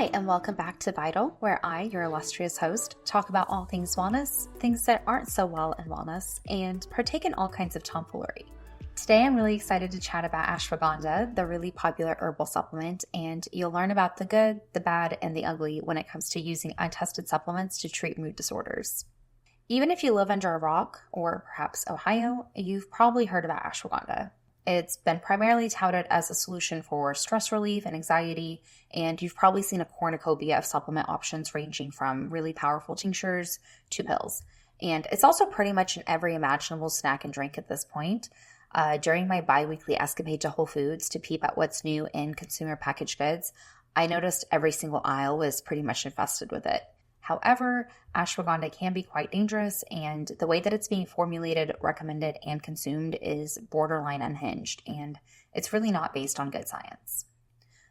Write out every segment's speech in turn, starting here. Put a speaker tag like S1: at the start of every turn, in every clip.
S1: Hi, and welcome back to Vital, where I, your illustrious host, talk about all things wellness, things that aren't so well in wellness, and partake in all kinds of tomfoolery. Today, I'm really excited to chat about ashwagandha, the really popular herbal supplement, and you'll learn about the good, the bad, and the ugly when it comes to using untested supplements to treat mood disorders. Even if you live under a rock, or perhaps Ohio, you've probably heard about ashwagandha. It's been primarily touted as a solution for stress relief and anxiety, and you've probably seen a cornucopia of supplement options ranging from really powerful tinctures to pills. And it's also pretty much in every imaginable snack and drink at this point. During my bi-weekly escapade to Whole Foods to peep at what's new in consumer packaged goods, I noticed every single aisle was pretty much infested with it. However, ashwagandha can be quite dangerous, and the way that it's being formulated, recommended, and consumed is borderline unhinged, and it's really not based on good science.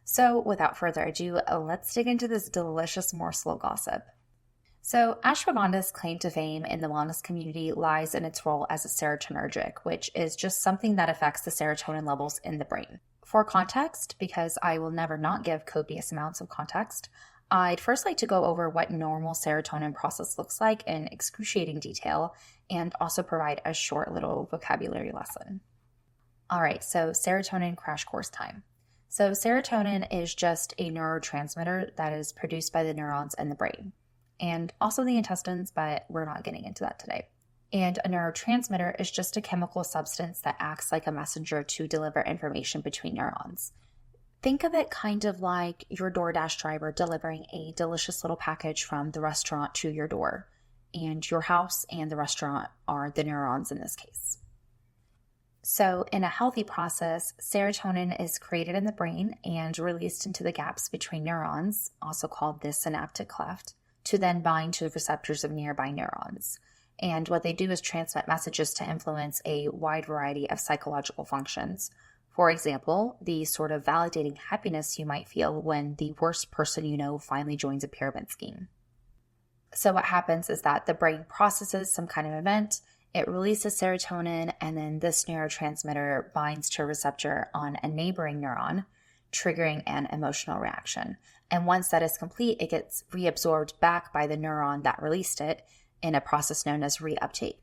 S1: So without further ado, let's dig into this delicious morsel of gossip. So ashwagandha's claim to fame in the wellness community lies in its role as a serotonergic, which is just something that affects the serotonin levels in the brain. For context, because I will never not give copious amounts of context, I'd first like to go over what normal serotonin process looks like in excruciating detail and also provide a short little vocabulary lesson. All right, so serotonin crash course time. So serotonin is just a neurotransmitter that is produced by the neurons in the brain and also the intestines, but we're not getting into that today. And a neurotransmitter is just a chemical substance that acts like a messenger to deliver information between neurons. Think of it kind of like your DoorDash driver delivering a delicious little package from the restaurant to your door, and your house and the restaurant are the neurons in this case. So in a healthy process, serotonin is created in the brain and released into the gaps between neurons, also called the synaptic cleft, to then bind to the receptors of nearby neurons. And what they do is transmit messages to influence a wide variety of psychological functions. For example, the sort of validating happiness you might feel when the worst person you know finally joins a pyramid scheme. So what happens is that the brain processes some kind of event, it releases serotonin, and then this neurotransmitter binds to a receptor on a neighboring neuron, triggering an emotional reaction. And once that is complete, it gets reabsorbed back by the neuron that released it in a process known as reuptake.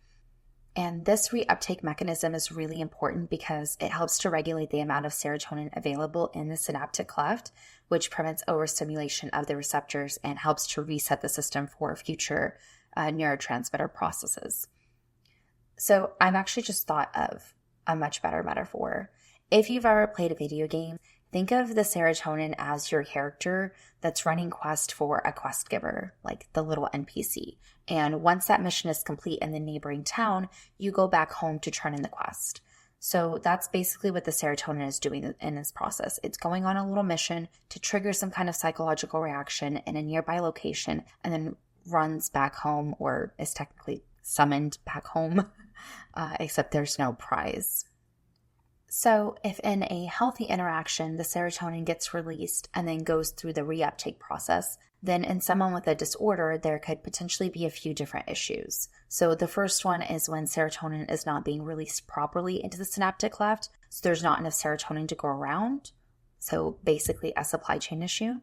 S1: And this reuptake mechanism is really important because it helps to regulate the amount of serotonin available in the synaptic cleft, which prevents overstimulation of the receptors and helps to reset the system for future neurotransmitter processes. So I've actually just thought of a much better metaphor. If you've ever played a video game, think of the serotonin as your character that's running quest for a quest giver, like the little NPC. And once that mission is complete in the neighboring town, you go back home to turn in the quest. So that's basically what the serotonin is doing in this process. It's going on a little mission to trigger some kind of psychological reaction in a nearby location and then runs back home, or is technically summoned back home, except there's no prize. So if in a healthy interaction, the serotonin gets released and then goes through the reuptake process, then in someone with a disorder, there could potentially be a few different issues. So the first one is when serotonin is not being released properly into the synaptic cleft, so there's not enough serotonin to go around. So basically a supply chain issue.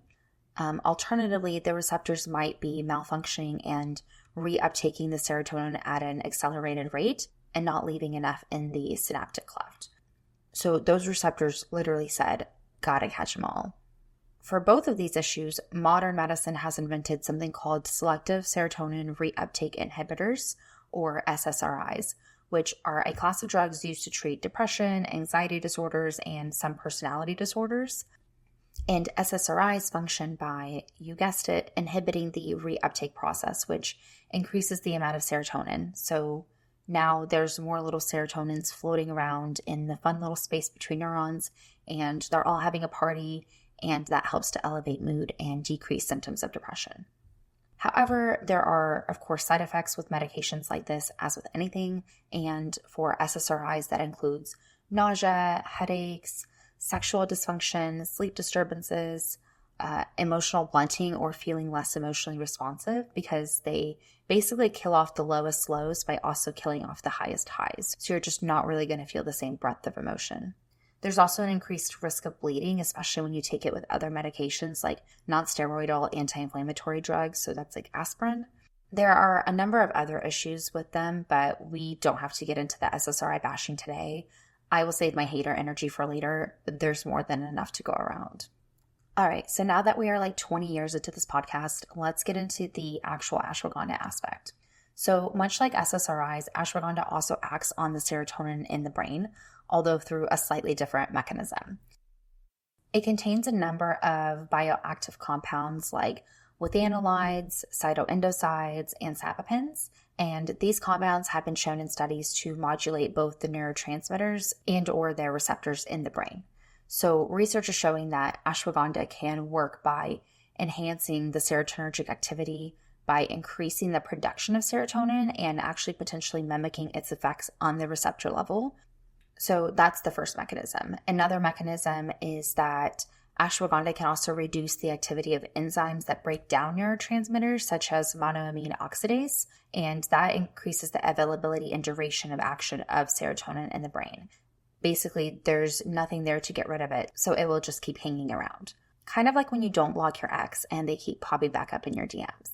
S1: Alternatively, the receptors might be malfunctioning and reuptaking the serotonin at an accelerated rate and not leaving enough in the synaptic cleft. So those receptors literally said, gotta catch them all. For both of these issues, modern medicine has invented something called selective serotonin reuptake inhibitors, or SSRIs, which are a class of drugs used to treat depression, anxiety disorders, and some personality disorders. And SSRIs function by, you guessed it, inhibiting the reuptake process, which increases the amount of serotonin. So now there's more little serotonins floating around in the fun little space between neurons, and they're all having a party, and that helps to elevate mood and decrease symptoms of depression. However, there are, of course, side effects with medications like this, as with anything, and for SSRIs that includes nausea, headaches, sexual dysfunction, sleep disturbances, emotional blunting, or feeling less emotionally responsive, because they basically kill off the lowest lows by also killing off the highest highs. So you're just not really going to feel the same breadth of emotion. There's also an increased risk of bleeding, especially when you take it with other medications like non-steroidal anti-inflammatory drugs. So that's like aspirin. There are a number of other issues with them, but we don't have to get into the SSRI bashing today. I will save my hater energy for later. There's more than enough to go around. All right, so now that we are like 20 years into this podcast, let's get into the actual ashwagandha aspect. So much like SSRIs, ashwagandha also acts on the serotonin in the brain, although through a slightly different mechanism. It contains a number of bioactive compounds like withanolides, cytoendosides, and sapopins, and these compounds have been shown in studies to modulate both the neurotransmitters and or their receptors in the brain. So research is showing that ashwagandha can work by enhancing the serotonergic activity, by increasing the production of serotonin, and actually potentially mimicking its effects on the receptor level. So that's the first mechanism. Another mechanism is that ashwagandha can also reduce the activity of enzymes that break down neurotransmitters, such as monoamine oxidase, and that increases the availability and duration of action of serotonin in the brain. Basically, there's nothing there to get rid of it, so it will just keep hanging around. Kind of like when you don't block your ex and they keep popping back up in your DMs.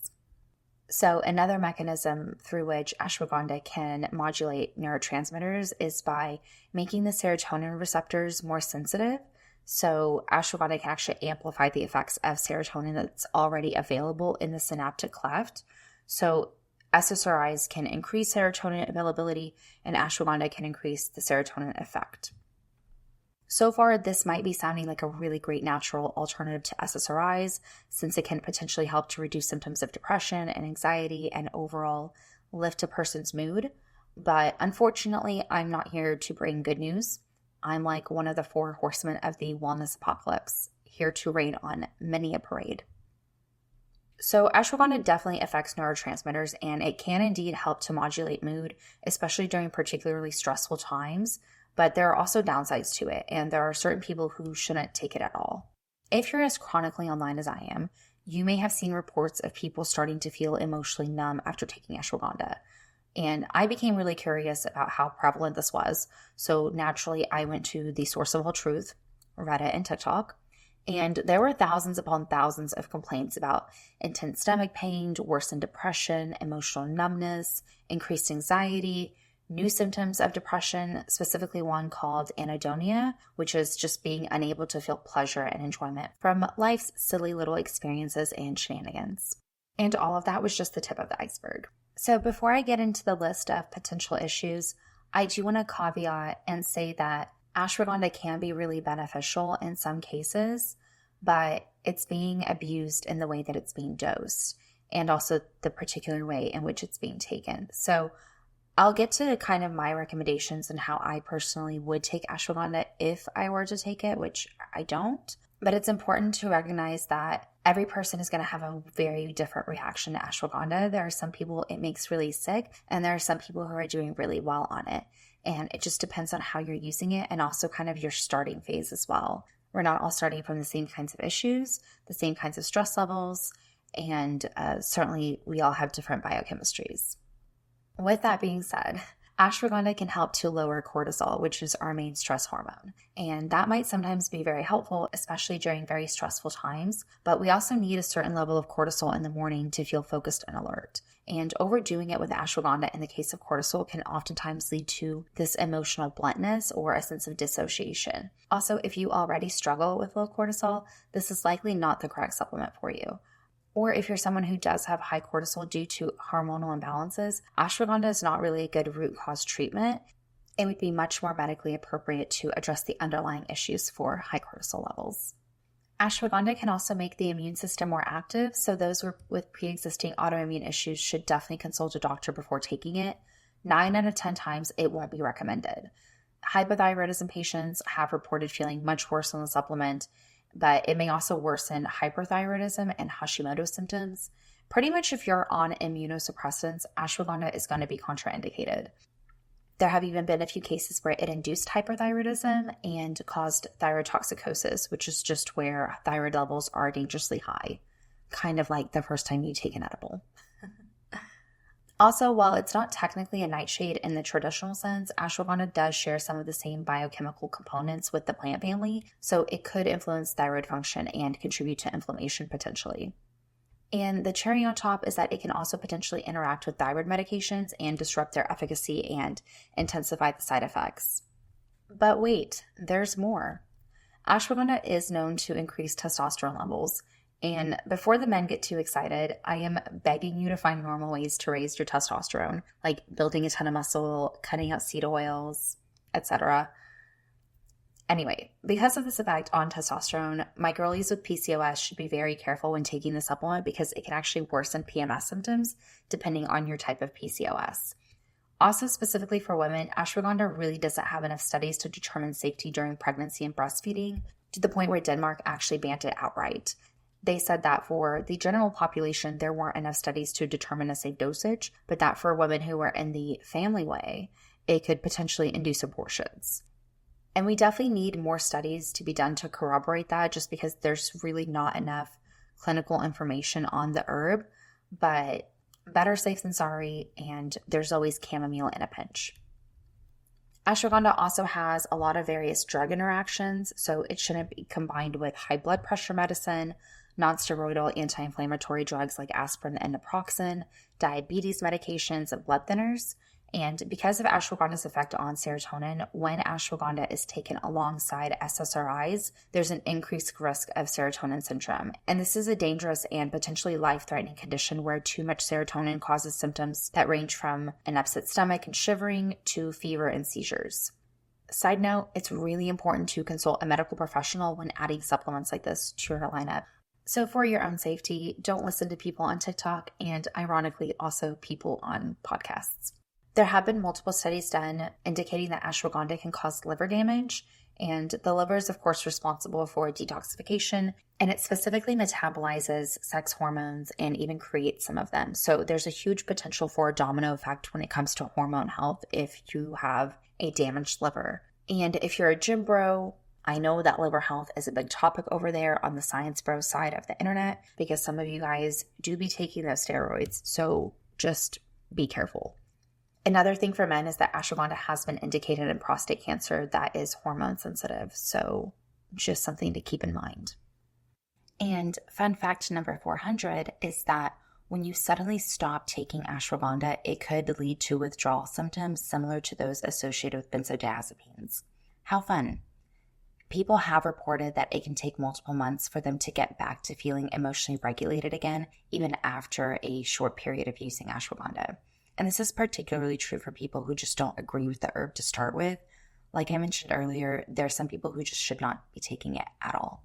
S1: So another mechanism through which ashwagandha can modulate neurotransmitters is by making the serotonin receptors more sensitive. So ashwagandha can actually amplify the effects of serotonin that's already available in the synaptic cleft. So SSRIs can increase serotonin availability, and ashwagandha can increase the serotonin effect. So far, this might be sounding like a really great natural alternative to SSRIs, since it can potentially help to reduce symptoms of depression and anxiety and overall lift a person's mood. But unfortunately, I'm not here to bring good news. I'm like one of the 4 horsemen of the wellness apocalypse, here to rain on many a parade. So ashwagandha definitely affects neurotransmitters, and it can indeed help to modulate mood, especially during particularly stressful times. But there are also downsides to it, and there are certain people who shouldn't take it at all. If you're as chronically online as I am, you may have seen reports of people starting to feel emotionally numb after taking ashwagandha. And I became really curious about how prevalent this was. So naturally, I went to the source of all truth, Reddit and TikTok. And there were thousands upon thousands of complaints about intense stomach pain, worsened depression, emotional numbness, increased anxiety, new symptoms of depression, specifically one called anhedonia, which is just being unable to feel pleasure and enjoyment from life's silly little experiences and shenanigans. And all of that was just the tip of the iceberg. So before I get into the list of potential issues, I do want to caveat and say that ashwagandha can be really beneficial in some cases, but it's being abused in the way that it's being dosed, and also the particular way in which it's being taken. So I'll get to kind of my recommendations and how I personally would take ashwagandha if I were to take it, which I don't. But it's important to recognize that every person is going to have a very different reaction to ashwagandha. There are some people it makes really sick, and there are some people who are doing really well on it. And it just depends on how you're using it, and also kind of your starting phase as well. We're not all starting from the same kinds of issues, the same kinds of stress levels, and certainly we all have different biochemistries. With that being said, ashwagandha can help to lower cortisol, which is our main stress hormone. And that might sometimes be very helpful, especially during very stressful times. But we also need a certain level of cortisol in the morning to feel focused and alert. And overdoing it with ashwagandha in the case of cortisol can oftentimes lead to this emotional bluntness or a sense of dissociation. Also, if you already struggle with low cortisol, this is likely not the correct supplement for you. Or if you're someone who does have high cortisol due to hormonal imbalances, ashwagandha is not really a good root cause treatment. It would be much more medically appropriate to address the underlying issues for high cortisol levels. Ashwagandha can also make the immune system more active, so those with pre-existing autoimmune issues should definitely consult a doctor before taking it. 9 out of 10 times, it won't be recommended. Hypothyroidism patients have reported feeling much worse on the supplement, but it may also worsen hyperthyroidism and Hashimoto's symptoms. Pretty much if you're on immunosuppressants, ashwagandha is going to be contraindicated. There have even been a few cases where it induced hyperthyroidism and caused thyrotoxicosis, which is just where thyroid levels are dangerously high, kind of like the first time you take an edible. Also, while it's not technically a nightshade in the traditional sense, ashwagandha does share some of the same biochemical components with the plant family, so it could influence thyroid function and contribute to inflammation potentially. And the cherry on top is that it can also potentially interact with thyroid medications and disrupt their efficacy and intensify the side effects. But wait, there's more. Ashwagandha is known to increase testosterone levels. And before the men get too excited, I am begging you to find normal ways to raise your testosterone, like building a ton of muscle, cutting out seed oils, etc. Anyway, because of this effect on testosterone, my girlies with PCOS should be very careful when taking the supplement because it can actually worsen PMS symptoms depending on your type of PCOS. Also, specifically for women, ashwagandha really doesn't have enough studies to determine safety during pregnancy and breastfeeding, to the point where Denmark actually banned it outright. They said that for the general population, there weren't enough studies to determine a safe dosage, but that for women who were in the family way, it could potentially induce abortions. And we definitely need more studies to be done to corroborate that, just because there's really not enough clinical information on the herb, but better safe than sorry, and there's always chamomile in a pinch. Ashwagandha also has a lot of various drug interactions, so it shouldn't be combined with high blood pressure medicine, non-steroidal anti-inflammatory drugs like aspirin and naproxen, diabetes medications, and blood thinners. And because of ashwagandha's effect on serotonin, when ashwagandha is taken alongside SSRIs, there's an increased risk of serotonin syndrome. And this is a dangerous and potentially life-threatening condition where too much serotonin causes symptoms that range from an upset stomach and shivering to fever and seizures. Side note, it's really important to consult a medical professional when adding supplements like this to your lineup. So for your own safety, don't listen to people on TikTok and ironically also people on podcasts. There have been multiple studies done indicating that ashwagandha can cause liver damage, and the liver is of course responsible for detoxification, and it specifically metabolizes sex hormones and even creates some of them. So there's a huge potential for a domino effect when it comes to hormone health if you have a damaged liver. And if you're a gym bro, I know that liver health is a big topic over there on the science bro side of the internet because some of you guys do be taking those steroids, so just be careful. Another thing for men is that ashwagandha has been indicated in prostate cancer that is hormone sensitive, so just something to keep in mind. And fun fact number 400 is that when you suddenly stop taking ashwagandha, it could lead to withdrawal symptoms similar to those associated with benzodiazepines. How fun! People have reported that it can take multiple months for them to get back to feeling emotionally regulated again, even after a short period of using ashwagandha. And this is particularly true for people who just don't agree with the herb to start with. Like I mentioned earlier, there are some people who just should not be taking it at all.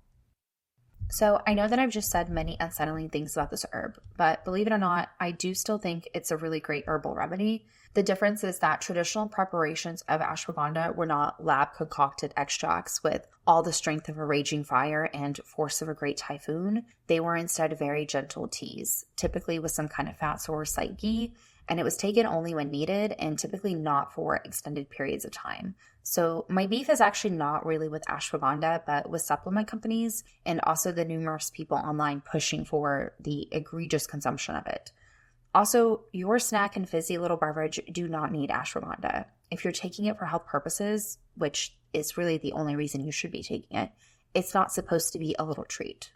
S1: So I know that I've just said many unsettling things about this herb, but believe it or not, I do still think it's a really great herbal remedy. The difference is that traditional preparations of ashwagandha were not lab concocted extracts with all the strength of a raging fire and force of a great typhoon. They were instead very gentle teas, typically with some kind of fat source like ghee, and it was taken only when needed and typically not for extended periods of time. So my beef is actually not really with ashwagandha, but with supplement companies and also the numerous people online pushing for the egregious consumption of it. Also, your snack and fizzy little beverage do not need ashwagandha. If you're taking it for health purposes, which is really the only reason you should be taking it, it's not supposed to be a little treat.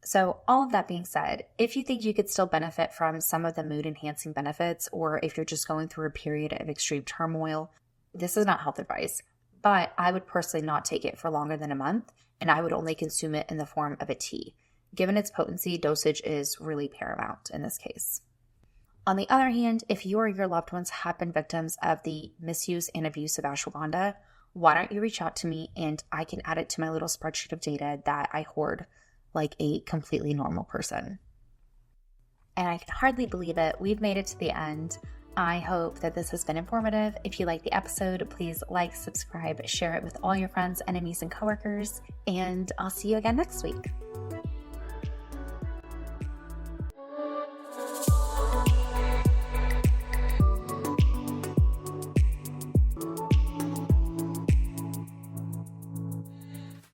S1: So all of that being said, if you think you could still benefit from some of the mood-enhancing benefits, or if you're just going through a period of extreme turmoil, this is not health advice, but I would personally not take it for longer than a month, and I would only consume it in the form of a tea. Given its potency, dosage is really paramount in this case. On the other hand, if you or your loved ones have been victims of the misuse and abuse of ashwagandha, why don't you reach out to me and I can add it to my little spreadsheet of data that I hoard like a completely normal person. And I can hardly believe it. We've made it to the end. I hope that this has been informative. If you like the episode, please like, subscribe, share it with all your friends, enemies, and coworkers. And I'll see you again next week.